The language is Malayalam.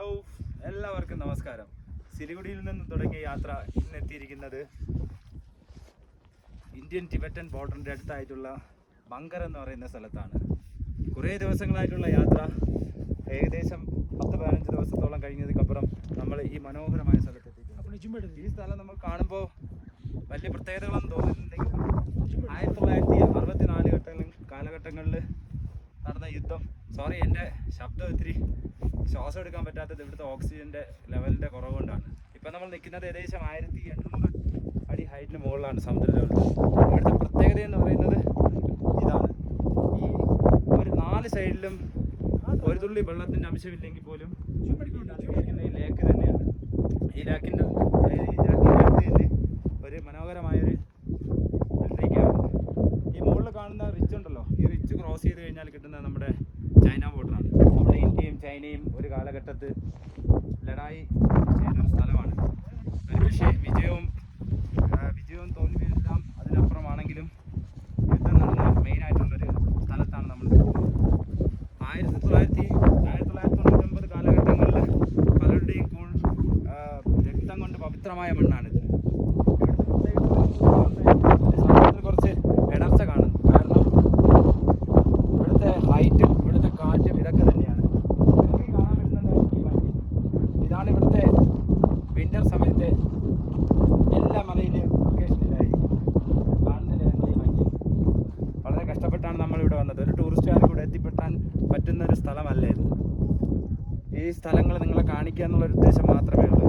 ഹലോ, എല്ലാവർക്കും നമസ്കാരം. സിലിഗുഡിയിൽ നിന്ന് തുടങ്ങിയ യാത്ര ഇന്നെത്തിയിരിക്കുന്നത് ഇന്ത്യൻ ടിബറ്റൻ ബോർഡറിൻ്റെ അടുത്തായിട്ടുള്ള ബങ്കർ എന്ന് പറയുന്ന സ്ഥലത്താണ്. കുറേ ദിവസങ്ങളായിട്ടുള്ള യാത്ര, ഏകദേശം 10-15 ദിവസത്തോളം കഴിഞ്ഞതിനപ്പുറം നമ്മൾ ഈ മനോഹരമായ സ്ഥലത്തെത്തിയിട്ടുണ്ട്. ഈ സ്ഥലം നമ്മൾ കാണുമ്പോൾ വലിയ പ്രത്യേകതകളൊന്നും തോന്നുന്നുണ്ടെങ്കിലും 1964 കാലഘട്ടങ്ങളിൽ നടന്ന യുദ്ധം, എൻ്റെ ശബ്ദം ഇത്തിരി ശ്വാസം എടുക്കാൻ പറ്റാത്തത് ഇവിടുത്തെ ഓക്സിജൻ്റെ ലെവലിൻ്റെ കുറവ് കൊണ്ടാണ്. ഇപ്പം നമ്മൾ നിൽക്കുന്നത് ഏകദേശം 1800 അടി ഹൈറ്റിന് മുകളിലാണ് സമുദ്ര ലെവലിൽ. ഇവിടുത്തെ പ്രത്യേകത എന്ന് പറയുന്നത് ഇതാണ്, ഈ ഒരു 4 സൈഡിലും ഒരു തുള്ളി വെള്ളത്തിൻ്റെ അംശമില്ലെങ്കിൽ പോലും ഈ ലേക്ക് തന്നെയാണ്. ഈ ലേക്കിൻ്റെ തന്നെ ഒരു മനോഹരമായൊരു ലേക്കാണ്. ഈ മുകളിൽ കാണുന്ന റിച്ച് ഉണ്ടല്ലോ, ഈ റിച്ച് ക്രോസ് ചെയ്ത് കഴിഞ്ഞാൽ കിട്ടുന്നത് നമ്മുടെ ചൈന ബോർഡറാണ്. നമ്മുടെ ഇന്ത്യയും ചൈനയും ഒരു കാലഘട്ടത്ത് ലഡായി ചെയ്തൊരു സ്ഥലമാണ്. ഒരുപക്ഷെ വിജയവും തോൽവിയെല്ലാം അതിനപ്പുറമാണെങ്കിലും യുദ്ധം നടന്ന മെയിനായിട്ടുള്ളൊരു സ്ഥലത്താണ് നമ്മൾ. 1999 കാലഘട്ടങ്ങളിൽ പലരുടെയും രക്തം കൊണ്ട് പവിത്രമായ മണ്ണാണിത്. സമയത്തിൽ കുറച്ച് ഇടർച്ച കാണും, കാരണം ഇവിടുത്തെ ഹൈറ്റും ഇവിടുത്തെ കാറ്റും ഇതൊക്കെ തന്നെയാണ്. നിങ്ങൾക്ക് കാണാൻ പറ്റുന്നുണ്ടായിരിക്കും ഈ മഞ്ഞ്. ഇതാണ് ഇവിടുത്തെ വിൻ്റർ സമയത്ത് എല്ലാ മലയിലും ലൊക്കേഷനിലായിരിക്കും കാണുന്നില്ല നിങ്ങൾ ഈ മഞ്ഞ്. വളരെ കഷ്ടപ്പെട്ടാണ് നമ്മളിവിടെ വന്നത്. ഒരു ടൂറിസ്റ്റുകാർക്ക് ഇവിടെ എത്തിപ്പെട്ടാൻ പറ്റുന്നൊരു സ്ഥലമല്ല ഇത്. ഈ സ്ഥലങ്ങൾ നിങ്ങളെ കാണിക്കുക എന്നുള്ളൊരു ഉദ്ദേശം മാത്രമേ ഉള്ളൂ.